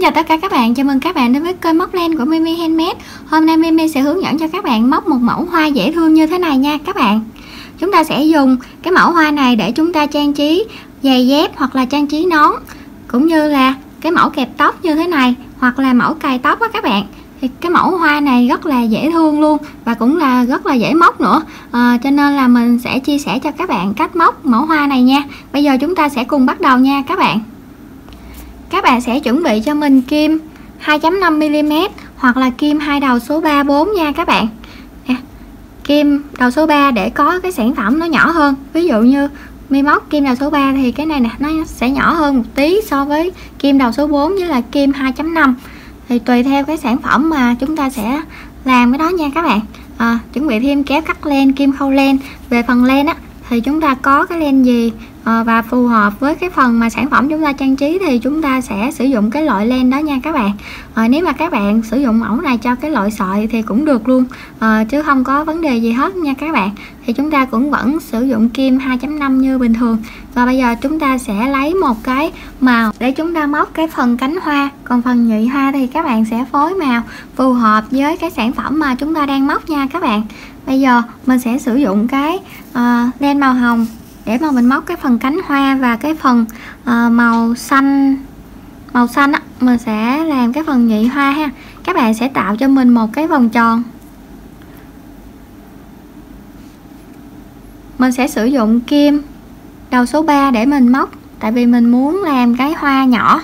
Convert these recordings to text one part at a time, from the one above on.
chào tất cả các bạn, chào mừng các bạn đến với kênh móc len của Mimi Handmade. Hôm nay Mimi sẽ hướng dẫn cho các bạn móc một mẫu hoa dễ thương như thế này nha các bạn. Chúng ta sẽ dùng cái mẫu hoa này để chúng ta trang trí giày dép hoặc là trang trí nón, cũng như là cái mẫu kẹp tóc như thế này hoặc là mẫu cài tóc á các bạn. Thì cái mẫu hoa này rất là dễ thương luôn và cũng là rất là dễ móc nữa, cho nên là mình sẽ chia sẻ cho các bạn cách móc mẫu hoa này nha. Bây giờ chúng ta sẽ cùng bắt đầu nha các bạn. Các bạn sẽ chuẩn bị cho mình kim 2.5mm hoặc là kim 2 đầu số 3, 4 nha các bạn. Kim đầu số 3 để có cái sản phẩm nó nhỏ hơn. Ví dụ như mi móc kim đầu số 3 thì cái này nè nó sẽ nhỏ hơn một tí so với kim đầu số 4 với là kim 2.5. Thì tùy theo cái sản phẩm mà chúng ta sẽ làm cái đó nha các bạn. Chuẩn bị thêm kéo cắt len, kim khâu len. Về phần len á thì chúng ta có cái len gì và phù hợp với cái phần mà sản phẩm chúng ta trang trí thì chúng ta sẽ sử dụng cái loại len đó nha các bạn. Nếu mà các bạn sử dụng mẫu này cho cái loại sợi thì cũng được luôn, chứ không có vấn đề gì hết nha các bạn. Thì chúng ta cũng vẫn sử dụng kim 2.5 như bình thường. Và bây giờ chúng ta sẽ lấy một cái màu để chúng ta móc cái phần cánh hoa. Còn phần nhụy hoa thì các bạn sẽ phối màu phù hợp với cái sản phẩm mà chúng ta đang móc nha các bạn. Bây giờ mình sẽ sử dụng cái len màu hồng để mà mình móc cái phần cánh hoa, và cái phần màu xanh á, mình sẽ làm cái phần nhụy hoa ha. Các bạn sẽ tạo cho mình một cái vòng tròn. Mình sẽ sử dụng kim đầu số 3 để mình móc, tại vì mình muốn làm cái hoa nhỏ.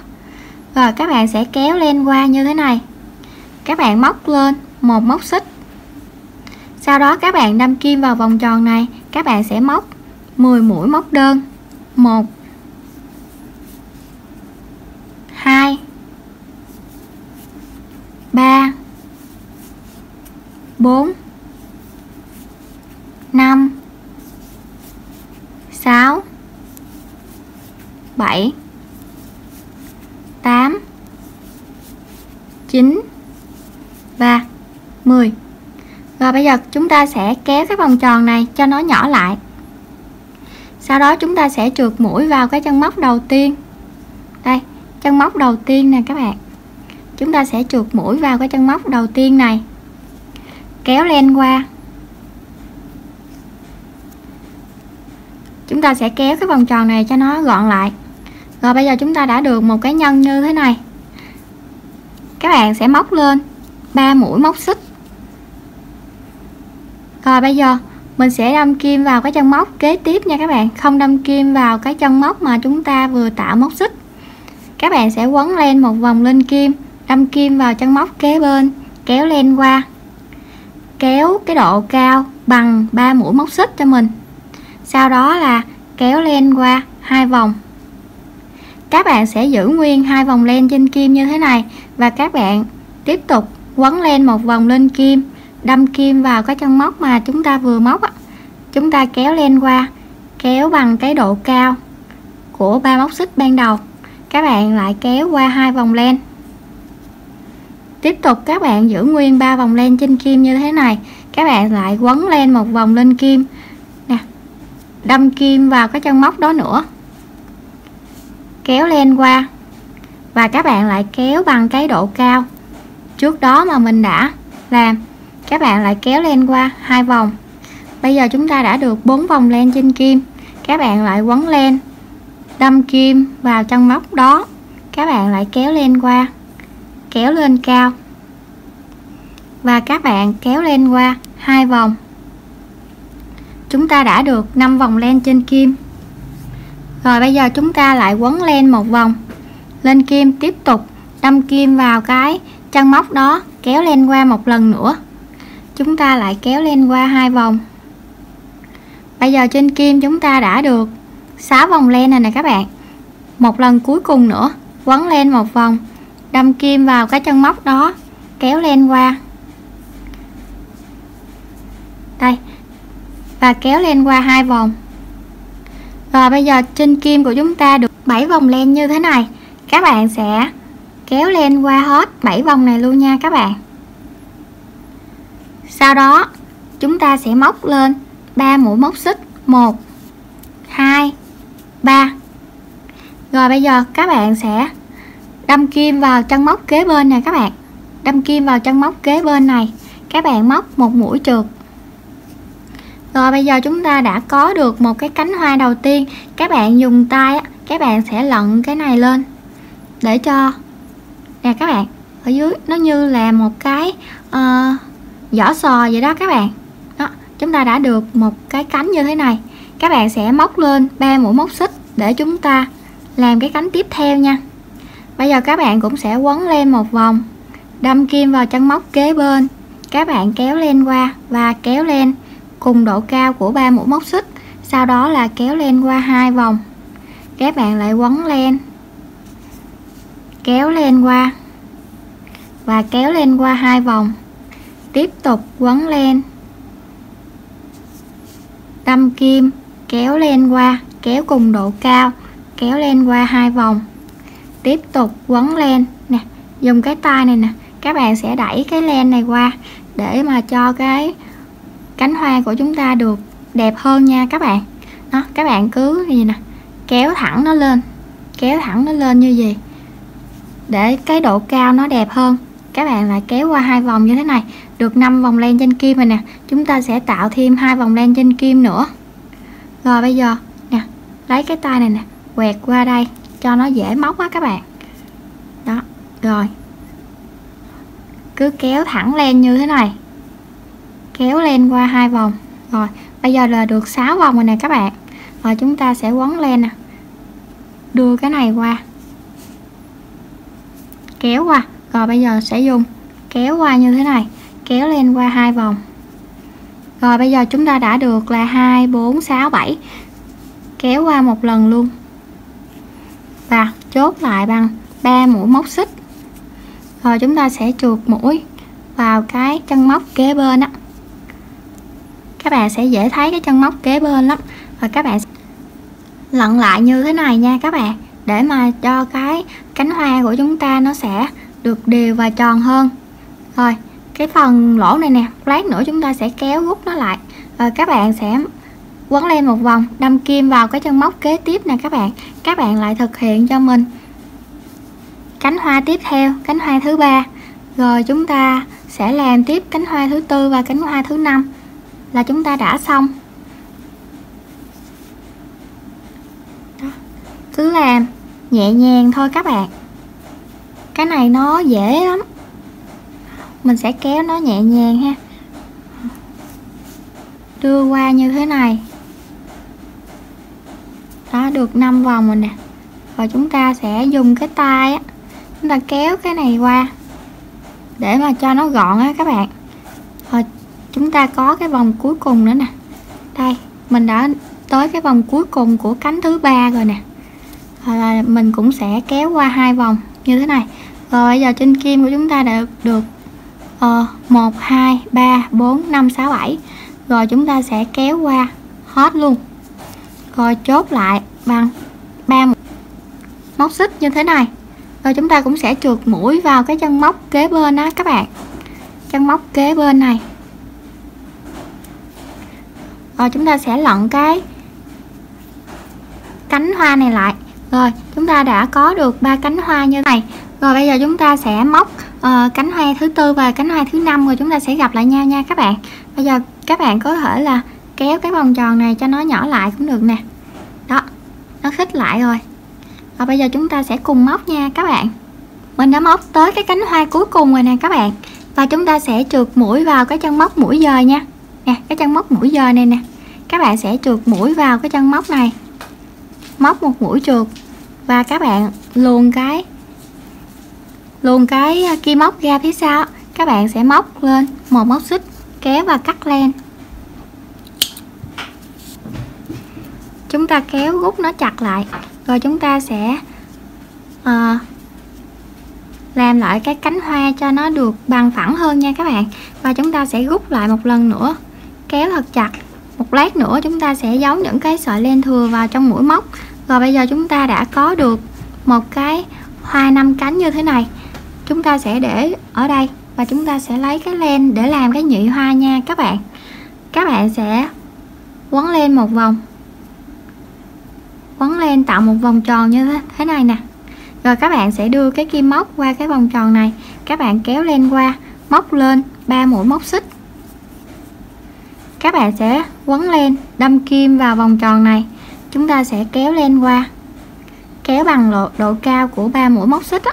Rồi các bạn sẽ kéo len qua như thế này. Các bạn móc lên một móc xích. Sau đó các bạn đâm kim vào vòng tròn này. Các bạn sẽ móc 10 mũi móc đơn. 1 2 3 4 5 6 7 8 9 và 10. Rồi bây giờ chúng ta sẽ kéo cái vòng tròn này cho nó nhỏ lại. Sau đó chúng ta sẽ trượt mũi vào cái chân móc đầu tiên. Đây, chân móc đầu tiên nè các bạn. Chúng ta sẽ trượt mũi vào cái chân móc đầu tiên này. Kéo len qua. Chúng ta sẽ kéo cái vòng tròn này cho nó gọn lại. Rồi bây giờ chúng ta đã được một cái nhân như thế này. Các bạn sẽ móc lên 3 mũi móc xích. Rồi bây giờ mình sẽ đâm kim vào cái chân móc kế tiếp nha các bạn, không đâm kim vào cái chân móc mà chúng ta vừa tạo móc xích. Các bạn sẽ quấn len một vòng lên kim, đâm kim vào chân móc kế bên, kéo len qua, kéo cái độ cao bằng 3 mũi móc xích cho mình. Sau đó là kéo len qua 2 vòng. Các bạn sẽ giữ nguyên 2 vòng len trên kim như thế này, và các bạn tiếp tục quấn len một vòng lên kim, đâm kim vào cái chân móc mà chúng ta vừa móc á. Chúng ta kéo len qua, kéo bằng cái độ cao của 3 móc xích ban đầu. Các bạn lại kéo qua 2 vòng len. Tiếp tục các bạn giữ nguyên 3 vòng len trên kim như thế này. Các bạn lại quấn len một vòng lên kim nè, đâm kim vào cái chân móc đó nữa, kéo len qua, và các bạn lại kéo bằng cái độ cao trước đó mà mình đã làm. Các bạn lại kéo len qua 2 vòng. Bây giờ chúng ta đã được 4 vòng len trên kim. Các bạn lại quấn len, đâm kim vào chân móc đó. Các bạn lại kéo len qua, kéo lên cao, và các bạn kéo len qua 2 vòng. Chúng ta đã được 5 vòng len trên kim. Rồi bây giờ chúng ta lại quấn len một vòng lên kim, tiếp tục đâm kim vào cái chân móc đó, kéo len qua một lần nữa. Chúng ta lại kéo len qua 2 vòng. Bây giờ trên kim chúng ta đã được 6 vòng len này nè các bạn. Một lần cuối cùng nữa, quấn len một vòng, đâm kim vào cái chân móc đó, kéo len qua đây, và kéo len qua 2 vòng. Rồi bây giờ trên kim của chúng ta được 7 vòng len như thế này. Các bạn sẽ kéo len qua hết 7 vòng này luôn nha các bạn. Sau đó chúng ta sẽ móc lên 3 mũi móc xích, 1 2 3. Rồi bây giờ các bạn sẽ đâm kim vào chân móc kế bên nè các bạn, đâm kim vào chân móc kế bên này, các bạn móc một mũi trượt. Rồi bây giờ chúng ta đã có được một cái cánh hoa đầu tiên. Các bạn dùng tay á, các bạn sẽ lận cái này lên để cho nè các bạn, ở dưới nó như là một cái vỏ sò vậy đó các bạn. Đó, chúng ta đã được một cái cánh như thế này. Các bạn sẽ móc lên 3 mũi móc xích để chúng ta làm cái cánh tiếp theo nha. Bây giờ các bạn cũng sẽ quấn lên một vòng, đâm kim vào chân móc kế bên, các bạn kéo lên qua và kéo lên cùng độ cao của 3 mũi móc xích, sau đó là kéo lên qua 2 vòng, các bạn lại quấn lên, kéo lên qua và kéo lên qua 2 vòng, tiếp tục quấn lên, đâm kim, kéo lên qua, kéo cùng độ cao, kéo lên qua 2 vòng, tiếp tục quấn lên nè, dùng cái tay này nè, các bạn sẽ đẩy cái len này qua để mà cho cái cánh hoa của chúng ta được đẹp hơn nha các bạn. Đó, các bạn cứ gì nè, kéo thẳng nó lên, kéo thẳng nó lên như gì để cái độ cao nó đẹp hơn. Các bạn lại kéo qua 2 vòng như thế này, được 5 vòng len trên kim rồi nè. Chúng ta sẽ tạo thêm 2 vòng len trên kim nữa. Rồi bây giờ nè, lấy cái tay này nè, quẹt qua đây cho nó dễ móc á các bạn. Đó, rồi cứ kéo thẳng lên như thế này, kéo lên qua 2 vòng. Rồi bây giờ là được 6 vòng rồi nè các bạn. Rồi chúng ta sẽ quấn lên nè, đưa cái này qua, kéo qua. Rồi bây giờ sẽ dùng kéo qua như thế này, kéo lên qua 2 vòng. Rồi bây giờ chúng ta đã được là 2, 4, 6, 7, kéo qua một lần luôn và chốt lại bằng 3 mũi móc xích. Rồi chúng ta sẽ trượt mũi vào cái chân móc kế bên á, các bạn sẽ dễ thấy cái chân móc kế bên lắm. Và các bạn lặn lại như thế này nha các bạn, để mà cho cái cánh hoa của chúng ta nó sẽ được đều và tròn hơn. Rồi cái phần lỗ này nè, lát nữa chúng ta sẽ kéo rút nó lại. Rồi các bạn sẽ quấn lên một vòng, đâm kim vào cái chân móc kế tiếp nè các bạn. Các bạn lại thực hiện cho mình cánh hoa tiếp theo, cánh hoa thứ 3. Rồi chúng ta sẽ làm tiếp cánh hoa thứ 4 và cánh hoa thứ 5 là chúng ta đã xong. Đó, cứ làm nhẹ nhàng thôi các bạn, cái này nó dễ lắm. Mình sẽ kéo nó nhẹ nhàng ha, đưa qua như thế này. Đó, được 5 vòng rồi nè. Rồi chúng ta sẽ dùng cái tay á, chúng ta kéo cái này qua để mà cho nó gọn á các bạn. Rồi chúng ta có cái vòng cuối cùng nữa nè. Đây, mình đã tới cái vòng cuối cùng của cánh thứ 3 rồi nè. Rồi mình cũng sẽ kéo qua 2 vòng như thế này. Rồi bây giờ trên kim của chúng ta đã được 1, 2, 3, 4, 5, 6, 7. Rồi chúng ta sẽ kéo qua hết luôn. Rồi chốt lại bằng 3 móc xích như thế này. Rồi chúng ta cũng sẽ trượt mũi vào cái chân móc kế bên đó các bạn, chân móc kế bên này. Rồi chúng ta sẽ lận cái cánh hoa này lại. Rồi chúng ta đã có được 3 cánh hoa như thế này. Rồi bây giờ chúng ta sẽ móc cánh hoa thứ 4 và cánh hoa thứ 5, rồi chúng ta sẽ gặp lại nhau nha các bạn. Bây giờ các bạn có thể là kéo cái vòng tròn này cho nó nhỏ lại cũng được nè. Đó, nó khít lại rồi. Và bây giờ chúng ta sẽ cùng móc nha các bạn. Mình đã móc tới cái cánh hoa cuối cùng rồi nè các bạn. Và chúng ta sẽ trượt mũi vào cái chân móc mũi dời nha. Nè, cái chân móc mũi dời này nè. Các bạn sẽ trượt mũi vào cái chân móc này, móc một mũi trượt và các bạn luồn cái kim móc ra phía sau. Các bạn sẽ móc lên một móc xích, kéo và cắt len. Chúng ta kéo rút nó chặt lại. Rồi chúng ta sẽ làm lại cái cánh hoa cho nó được bằng phẳng hơn nha các bạn. Và chúng ta sẽ rút lại một lần nữa, kéo thật chặt. Một lát nữa chúng ta sẽ giấu những cái sợi len thừa vào trong mũi móc. Rồi bây giờ chúng ta đã có được một cái hoa 5 cánh như thế này. Chúng ta sẽ để ở đây và chúng ta sẽ lấy cái len để làm cái nhụy hoa nha các bạn. Các bạn sẽ quấn lên một vòng, quấn lên tạo một vòng tròn như thế này nè. Rồi các bạn sẽ đưa cái kim móc qua cái vòng tròn này, các bạn kéo len qua, móc lên 3 mũi móc xích. Các bạn sẽ quấn len, đâm kim vào vòng tròn này, chúng ta sẽ kéo len qua, kéo bằng độ cao của 3 mũi móc xích đó.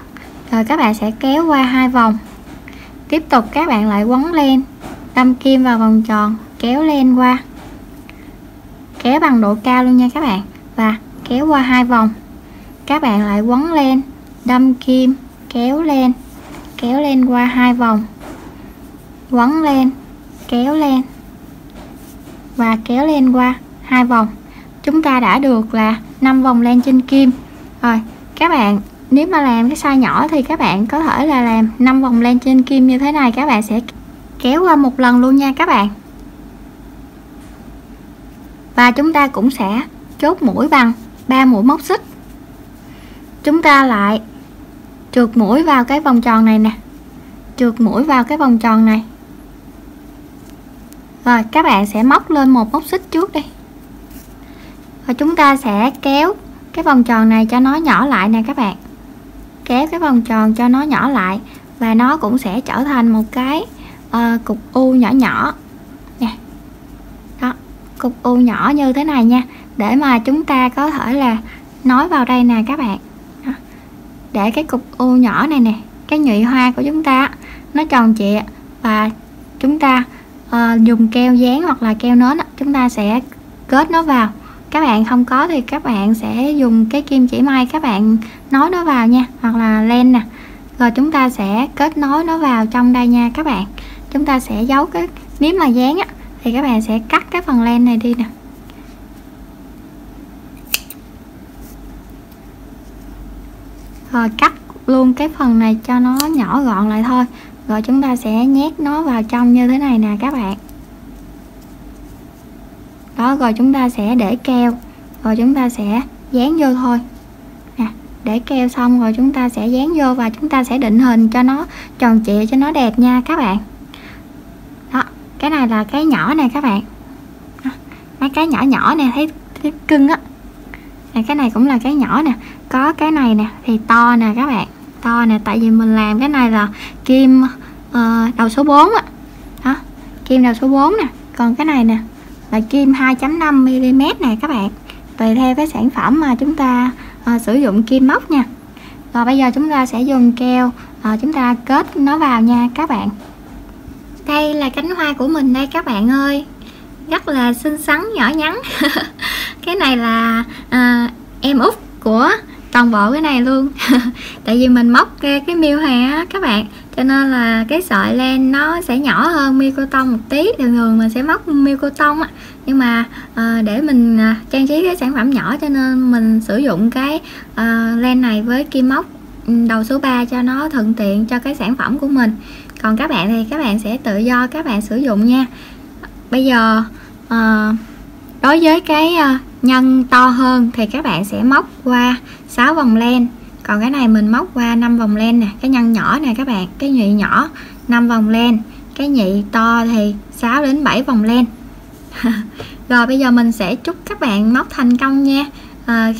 Rồi các bạn sẽ kéo qua 2 vòng, tiếp tục các bạn lại quấn len, đâm kim vào vòng tròn, kéo len qua, kéo bằng độ cao luôn nha các bạn, và kéo qua 2 vòng, các bạn lại quấn len, đâm kim, kéo len qua 2 vòng, quấn len, kéo len và kéo len qua 2 vòng. Chúng ta đã được là 5 vòng len trên kim. Rồi các bạn nếu mà làm cái size nhỏ thì các bạn có thể là làm 5 vòng len trên kim như thế này, các bạn sẽ kéo qua một lần luôn nha các bạn. Và chúng ta cũng sẽ chốt mũi bằng 3 mũi móc xích. Chúng ta lại trượt mũi vào cái vòng tròn này nè, trượt mũi vào cái vòng tròn này. Rồi các bạn sẽ móc lên một móc xích trước đi. Và chúng ta sẽ kéo cái vòng tròn này cho nó nhỏ lại nè các bạn. Kéo cái vòng tròn cho nó nhỏ lại và nó cũng sẽ trở thành một cái cục u nhỏ nhỏ nè. Đó, cục u nhỏ như thế này nha, để mà chúng ta có thể là nối vào đây nè các bạn. Đó. Để cái cục u nhỏ này nè, cái nhụy hoa của chúng ta nó tròn trịa, và chúng ta dùng keo dán hoặc là keo nến chúng ta sẽ kết nó vào. Các bạn không có thì các bạn sẽ dùng cái kim chỉ may các bạn nối nó vào nha, hoặc là len nè. Rồi chúng ta sẽ kết nối nó vào trong đây nha các bạn. Chúng ta sẽ giấu cái, nếu mà dán thì các bạn sẽ cắt cái phần len này đi nè. Rồi cắt luôn cái phần này cho nó nhỏ gọn lại thôi. Rồi chúng ta sẽ nhét nó vào trong như thế này nè các bạn. Đó, rồi chúng ta sẽ để keo, rồi chúng ta sẽ dán vô thôi nè. Để keo xong rồi chúng ta sẽ dán vô và chúng ta sẽ định hình cho nó tròn trịa cho nó đẹp nha các bạn. Đó, cái này là cái nhỏ nè các bạn. Mấy cái nhỏ nhỏ nè, thấy cưng á. Cái này cũng là cái nhỏ nè. Có cái này nè thì to nè các bạn, to nè, tại vì mình làm cái này là kim đầu số 4 á. Đó, kim đầu số 4 nè. Còn cái này nè là kim 2.5mm nè các bạn, tùy theo cái sản phẩm mà chúng ta sử dụng kim móc nha. Rồi bây giờ chúng ta sẽ dùng keo chúng ta kết nó vào nha các bạn. Đây là cánh hoa của mình đây các bạn ơi, rất là xinh xắn nhỏ nhắn. Cái này là em út của toàn bộ cái này luôn. Tại vì mình móc cái miêu hà các bạn, cho nên là cái sợi len nó sẽ nhỏ hơn miêu cô tông một tí. Thường thường mình sẽ móc miêu cô tông nhưng mà để mình trang trí cái sản phẩm nhỏ cho nên mình sử dụng cái len này với kim móc đầu số 3 cho nó thuận tiện cho cái sản phẩm của mình. Còn các bạn thì các bạn sẽ tự do các bạn sử dụng nha. Bây giờ đối với cái nhân to hơn thì các bạn sẽ móc qua 6 vòng len. Còn cái này mình móc qua 5 vòng len nè. Cái nhân nhỏ nè các bạn, cái nhụy nhỏ 5 vòng len, cái nhị to thì 6 đến 7 vòng len. Rồi bây giờ mình sẽ chúc các bạn móc thành công nha.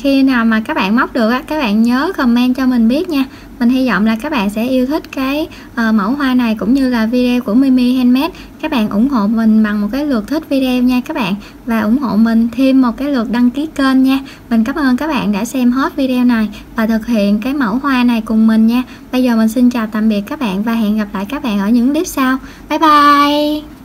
Khi nào mà các bạn móc được các bạn nhớ comment cho mình biết nha. Mình hy vọng là các bạn sẽ yêu thích cái mẫu hoa này cũng như là video của Mimi Handmade. Các bạn ủng hộ mình bằng một cái lượt thích video nha các bạn, và ủng hộ mình thêm một cái lượt đăng ký kênh nha. Mình cảm ơn các bạn đã xem hết video này và thực hiện cái mẫu hoa này cùng mình nha. Bây giờ mình xin chào tạm biệt các bạn và hẹn gặp lại các bạn ở những clip sau. Bye bye.